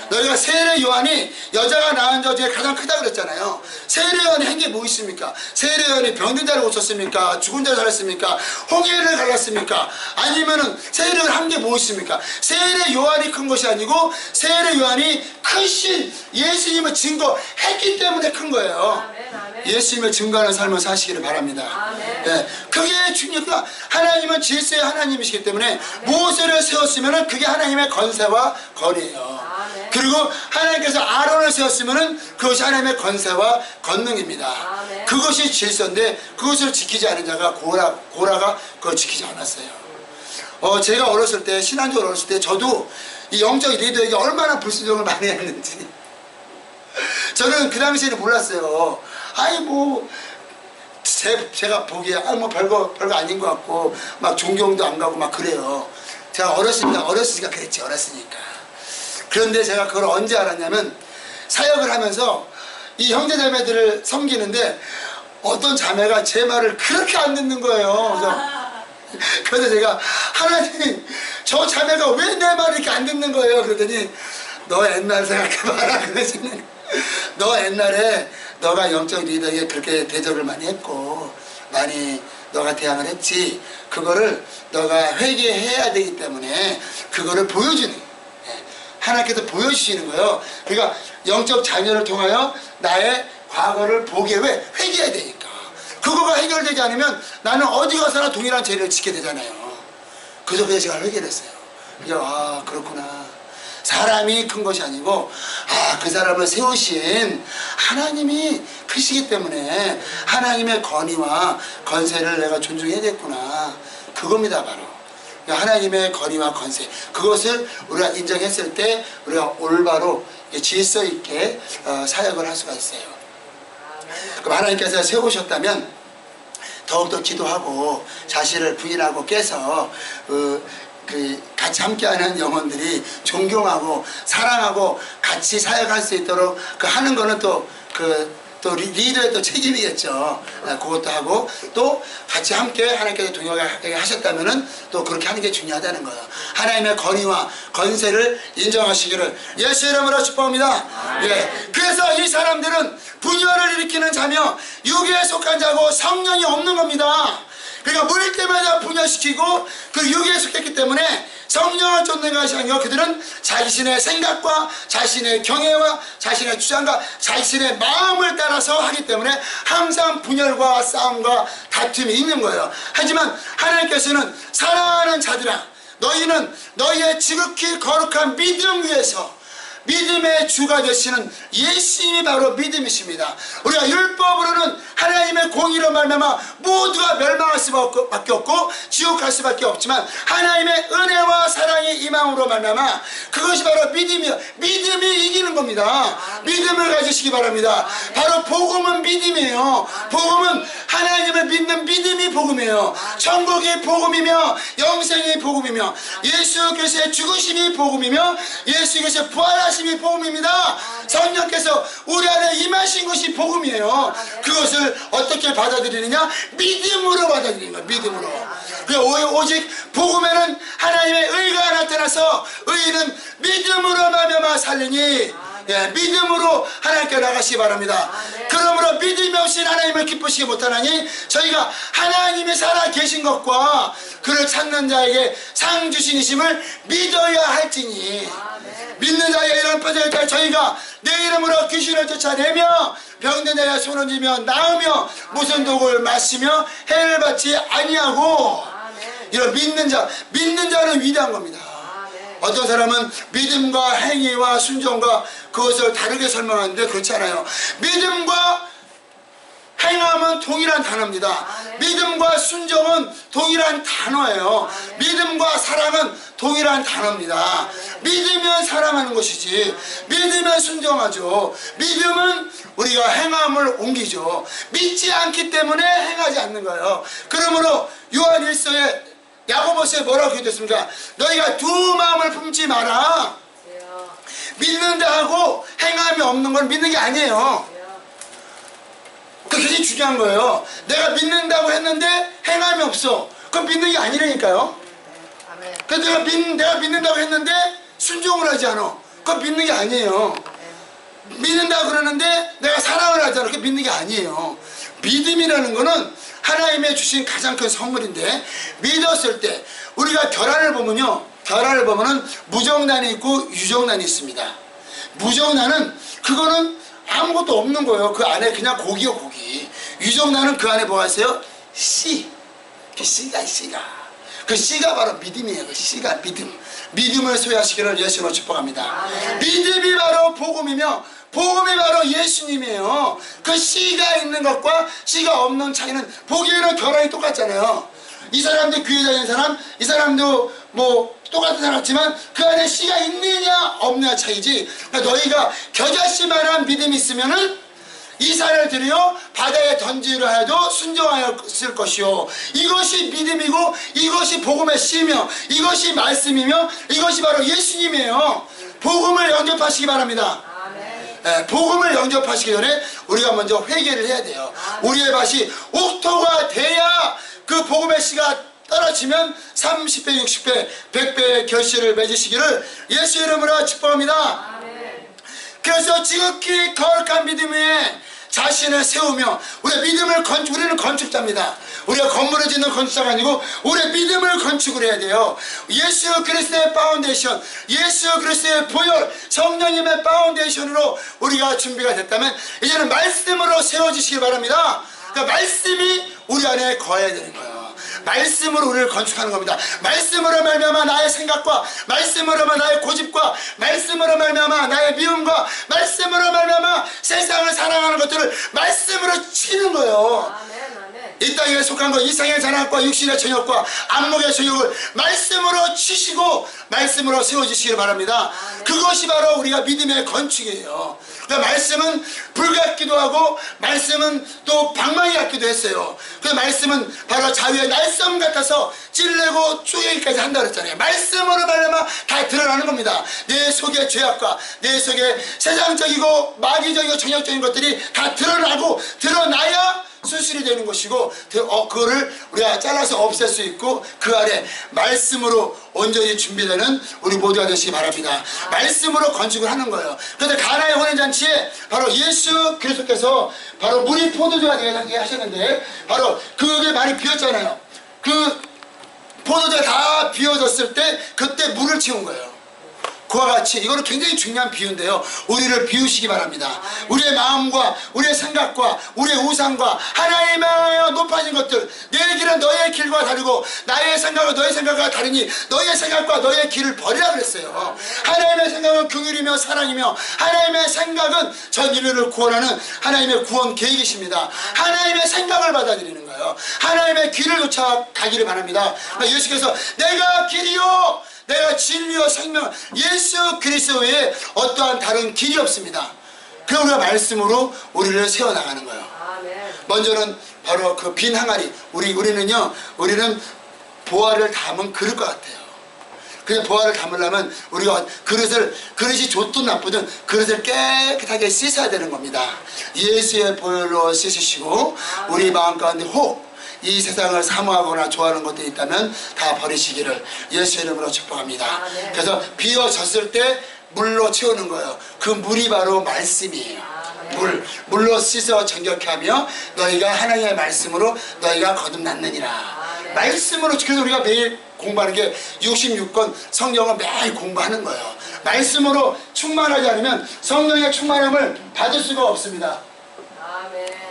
너희가 세례 요한이 여자가 낳은 자 중에 가장 크다 그랬잖아요. 세례 요한이 한 게 뭐 있습니까? 세례 요한이 병든 자를 고쳤습니까? 죽은 자를 살렸습니까? 홍해를 갈랐습니까? 아니면은 세례 요한 한 게 뭐 있습니까? 세례 요한이 큰 것이 아니고 세례 요한이 크신 예수님을 증거했기 때문에 큰 거예요. 예수님을 증거하는 삶을 사시기를 바랍니다. 예, 그게 중요합니다. 하나님은 질서의 하나님이시기 때문에 모세를 세웠으면 그게 하나님의 건세와 권위예요. 그리고 하나님께서 아론을 세웠으면 그것이 하나님의 건세와 권능입니다. 그것이 질서인데 그것을 지키지 않은 자가 고라가 그걸 지키지 않았어요. 제가 어렸을 때 신앙적으로 어렸을 때 저도 이 영적 리더에게 얼마나 불순종을 많이 했는지 저는 그 당시에는 몰랐어요. 아니 뭐 제가 보기에 뭐 별거 아닌 것 같고 막 존경도 안 가고 막 그래요. 제가 어렸으니까 그랬지. 어렸으니까. 그런데 제가 그걸 언제 알았냐면 사역을 하면서 이 형제자매들을 섬기는데 어떤 자매가 제 말을 그렇게 안 듣는 거예요. 그래서 제가 하나님 저 자매가 왜 내 말을 이렇게 안 듣는 거예요? 그랬더니 너 옛날 생각해봐라. 그러시는 너 옛날에 너가 영적 리더에게 그렇게 대접을 많이 했고 많이 너가 대항을 했지. 그거를 너가 회개해야 되기 때문에 그거를 보여주는, 하나님께서 보여주시는 거예요. 그러니까 영적 자녀를 통하여 나의 과거를 보게. 왜? 회개해야 되니까. 그거가 해결되지 않으면 나는 어디 가서나 동일한 죄를 짓게 되잖아요. 그래서 제가 회개를 했어요. 그래서 아, 그렇구나. 사람이 큰 것이 아니고 그 사람을 세우신 하나님이 크시기 때문에 하나님의 권위와 건세를 내가 존중해야겠구나. 그겁니다. 바로 하나님의 권위와 건세, 그것을 우리가 인정했을 때 우리가 올바로 질서 있게 사역을 할 수가 있어요. 그럼 하나님께서 세우셨다면 더욱더 기도하고 자신을 부인하고 깨서 같이 함께하는 영혼들이 존경하고 사랑하고 같이 사역할 수 있도록 하는 거는 또 리더의 또 책임이겠죠. 그것도 하고 또 같이 함께 하나님께서 동역하게 하셨다면은 또 그렇게 하는 게 중요하다는 거예요. 하나님의 권위와 건세를 인정하시기를 예수 이름으로 축복합니다. 예. 그래서 이 사람들은 분열을 일으키는 자며 육에 속한 자고 성령이 없는 겁니다. 그러니까 모일 때마다 분열시키고 그 육에 속했기 때문에 성령을 쫓는 것이 아니고 그들은 자신의 생각과 자신의 경애와 자신의 주장과 자신의 마음을 따라서 하기 때문에 항상 분열과 싸움과 다툼이 있는 거예요. 하지만 하나님께서는 사랑하는 자들아, 너희는 너희의 지극히 거룩한 믿음 위에서 믿음의 주가 되시는 예수님이 바로 믿음이십니다. 우리가 율법으로는 하나님의 공의로 말미암아 모두가 멸망할 수밖에 없고 지옥 갈 수밖에 없지만 하나님의 은혜와 사랑의 임함으로 말미암아 그것이 바로 믿음이요. 믿음이 이기는 겁니다. 믿음을 가지시기 바랍니다. 바로 복음은 믿음이에요. 복음은 하나님을 믿는 믿음이 복음이에요. 천국이 복음이며 영생이 복음이며 예수 그리스도의 죽으심이 복음이며 예수 그리스도의 부활하심이 복음입니다. 성령께서 우리 안에 임하신 것이 복음이에요. 그것을 어떻게 받아들이느냐? 믿음으로 받아들이는 거예요. 믿음으로. 오직 복음에는 하나님의 의가 나타나서 의는 믿음으로 말미암아 살리니 믿음으로 하나님께 나가시기 바랍니다. 그러므로 믿음이 없이 하나님을 기쁘시게 못하나니 저희가 하나님이 살아 계신 것과 그를 찾는 자에게 상 주시니심을 믿어야 할지니 믿는 자에게 이런 표적을 때 저희가 내 이름으로 귀신을 쫓아내며 병든 자의 손을 쥐며 나으며 무슨 독을 마시며 해를 받지 아니하고 이런 믿는 자는 위대한 겁니다. 어떤 사람은 믿음과 행위와 순종과 그것을 다르게 설명하는데 그렇지 않아요. 믿음과 행함은 동일한 단어입니다. 믿음과 순종은 동일한 단어예요. 믿음과 사랑은 동일한 단어입니다. 믿으면 사랑하는 것이지 믿으면 순종하죠. 믿음은 우리가 행함을 옮기죠. 믿지 않기 때문에 행하지 않는 거예요. 그러므로 요한 1서에 야고보서에 뭐라고 기록했습니까? 너희가 두 마음을 품지 마라. 믿는다 하고 행함이 없는 건 믿는 게 아니에요. 그게 굉장히 중요한 거예요. 내가 믿는다고 했는데 행함이 없어. 그건 믿는 게 아니라니까요. 그래서 내가 믿는다고 했는데 순종을 하지 않아. 그건 믿는 게 아니에요. 믿는다고 그러는데 내가 사랑을 하지 않아. 그게 믿는 게 아니에요. 믿음이라는 거는 하나님의 주신 가장 큰 선물인데 믿었을 때 우리가 결혼을 보면은 무정란이 있고 유정란이 있습니다. 무정란은 그거는 아무것도 없는 거예요. 그 안에 그냥 고기요, 고기. 유정란은 그 안에 뭐가 있어요? 씨. 그 씨가. 그 씨가 바로 믿음이에요. 그 씨가 믿음. 믿음을 소유하시기를 예수님으로 축복합니다. 믿음이 바로 복음이며 복음이 바로 예수님이에요. 그 씨가 있는 것과 씨가 없는 차이는 보기에는 결혼이 똑같잖아요. 이 사람도 교회 다니는 사람, 이 사람도 뭐 똑같은 사람 같지만 그 안에 씨가 있느냐 없느냐 차이지. 그러니까 너희가 겨자씨만한 믿음이 있으면은 이 산을 들여 바다에 던지려 해도 순종하였을 것이요. 이것이 믿음이고 이것이 복음의 씨며 이것이 말씀이며 이것이 바로 예수님이에요. 복음을 영접하시기 바랍니다. 복음을 영접하시기 전에 우리가 먼저 회개를 해야 돼요. 우리의 밭이 옥토가 돼야 그 복음의 씨가 떨어지면 30배, 60배, 100배의 결실을 맺으시기를 예수 이름으로 축복합니다. 그래서 지극히 거룩한 믿음 위에 자신을 세우며 우리의 믿음을 우리는 건축자입니다. 우리가 건물을 짓는 건축자가 아니고 우리의 믿음을 건축을 해야 돼요. 예수 그리스도의 파운데이션, 예수 그리스도의 보혈, 성령님의 파운데이션으로 우리가 준비가 됐다면 이제는 말씀으로 세워지시기 바랍니다. 그러니까 말씀이 우리 안에 거해야 되는 거예요. 말씀으로 우리를 건축하는 겁니다. 말씀으로 말미암아 나의 생각과, 말씀으로 나의 고집과, 말씀으로 말미암아 나의 미움과, 말씀으로 말미암아 세상을 사랑하는 것들을 말씀으로 치는 거예요. 아멘. 아멘. 이 땅에 속한 것, 이상의 자랑과 육신의 정욕과 안목의 정욕을 말씀으로 치시고 말씀으로 세워주시길 바랍니다. 그것이 바로 우리가 믿음의 건축이에요. 그러니까 말씀은 불 같기도 하고 말씀은 또 방망이 같기도 했어요. 그 말씀은 바로 자유의 날섬 같아서 찔레고 쪼개기까지 한다 그랬잖아요. 말씀으로 말하면 다 드러나는 겁니다. 내 속의 죄악과 내 속의 세상적이고 마귀적이고 정욕적인 것들이 다 드러나야 수술이 되는 것이고, 그거를 우리가 잘라서 없앨 수 있고 그 아래 말씀으로 온전히 준비되는 우리 모두가 되시기 바랍니다. 말씀으로 건축을 하는 거예요. 그런데 가나의 혼인잔치에 바로 예수 그리스도께서 바로 물이 포도주가 되게 하셨는데, 바로 그게 많이 비었잖아요. 그 포도주가 다 비워졌을 때 그때 물을 채운 거예요. 그와 같이 이거는 굉장히 중요한 비유인데요. 우리를 비우시기 바랍니다. 우리의 마음과 우리의 생각과 우리의 우상과 하나님에 높아진 것들, 내 길은 너의 길과 다르고 나의 생각은 너의 생각과 다르니 너의 생각과 너의 길을 버리라 그랬어요. 하나님의 생각은 긍휼이며 사랑이며 하나님의 생각은 전 인류를 구원하는 하나님의 구원 계획이십니다. 하나님의 생각을 받아들이는 거예요. 하나님의 길을 쫓아가기를 바랍니다. 그러니까 예수께서 내가 길이요 내가 진리와 생명, 예수 그리스도 외에 어떠한 다른 길이 없습니다. 그 우리가 말씀으로 우리를 세워나가는 거예요. 아멘. 먼저는 바로 그 빈 항아리, 우리는 보화를 담은 그릇 것 같아요. 그냥 보화를 담으려면 우리가 그릇이 좋든 나쁘든 그릇을 깨끗하게 씻어야 되는 겁니다. 예수의 보혈로 씻으시고 우리 마음 가운데 혹 이 세상을 사모하거나 좋아하는 것들이 있다면 다 버리시기를 예수 이름으로 축복합니다. 그래서 비워졌을 때 물로 채우는 거예요. 그 물이 바로 말씀이에요. 물로 씻어 정결케 하며 너희가 하나님의 말씀으로 너희가 거듭났느니라. 말씀으로. 그래서 우리가 매일 공부하는 게 66권 성경을 매일 공부하는 거예요. 말씀으로 충만하지 않으면 성령의 충만함을 받을 수가 없습니다. 아멘.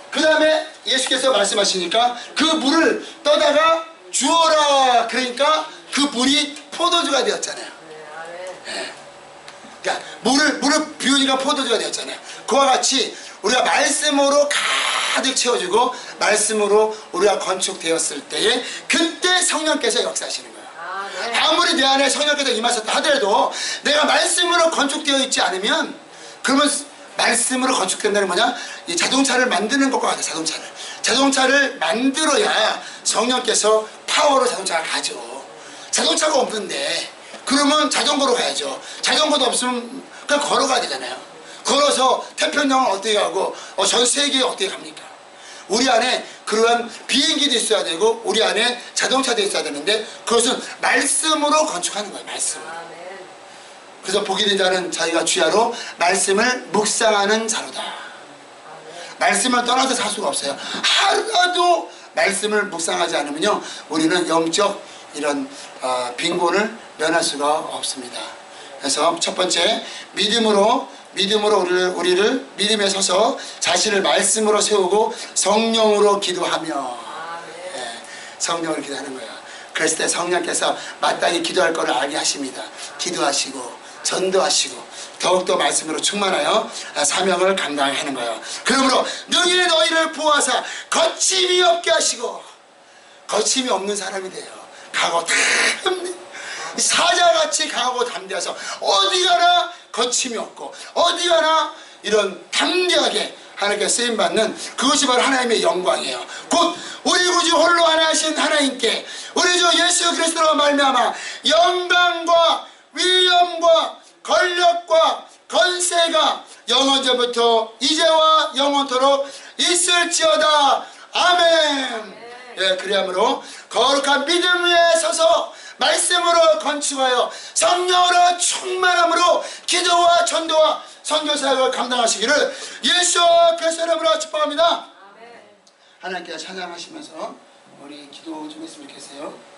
그 다음에 예수께서 말씀하시니까 그 물을 떠다가 주어라, 그러니까 그 물이 포도주가 되었잖아요. 네. 그러니까 물을 비우니까 포도주가 되었잖아요. 그와 같이 우리가 말씀으로 가득 채워주고 말씀으로 우리가 건축되었을 때에 그때 성령께서 역사하시는 거예요. 아무리 내 안에 성령께서 임하셨다 하더라도 내가 말씀으로 건축되어 있지 않으면, 그러면 말씀으로 건축된다는 뭐냐? 이 자동차를 만드는 것과 같아요. 자동차를 만들어야 성령께서 파워로 자동차가 가죠. 자동차가 없는데 그러면 자전거로 가야죠. 자전거도 없으면 그냥 걸어가야 되잖아요. 걸어서 태평양을 어떻게 가고 전 세계에 어떻게 갑니까? 우리 안에 그러한 비행기도 있어야 되고 우리 안에 자동차도 있어야 되는데 그것은 말씀으로 건축하는 거예요. 말씀으로. 그래서 복이 된 자는 자기가 주야로 말씀을 묵상하는 자로다. 말씀을 떠나서 살 수가 없어요. 하루라도 말씀을 묵상하지 않으면요, 우리는 영적 이런 빈곤을 면할 수가 없습니다. 그래서 첫 번째, 믿음으로 우리를 믿음에 서서 자신을 말씀으로 세우고 성령으로 기도하며, 성령을 기도하는 거예요. 그랬을 때 성령께서 마땅히 기도할 것을 알게 하십니다. 기도하시고 전도하시고 더욱더 말씀으로 충만하여 사명을 감당하는 거예요. 그러므로 능히 너희를 보호하사 거침이 없게 하시고, 거침이 없는 사람이 돼요. 강하고 사자같이 강하고 담대해서 어디 가나 거침이 없고 어디 가나 이런 담대하게 하나님께 쓰임받는, 그것이 바로 하나님의 영광이에요. 곧 우리 구주 홀로 하나 하신 하나님께 우리 주 예수 그리스도로 말미암아 영광과 위엄과 권력과 건세가 영원전부터 이제와 영원토록 있을지어다. 아멘. 예, 그리하므로 거룩한 믿음 위에 서서 말씀으로 건축하여 성령으로 충만함으로 기도와 전도와 선교사역을 감당하시기를 예수 그리스도의 이름으로 축복합니다. 아멘. 하나님께 찬양하시면서 우리 기도 좀 했으면 좋겠어요.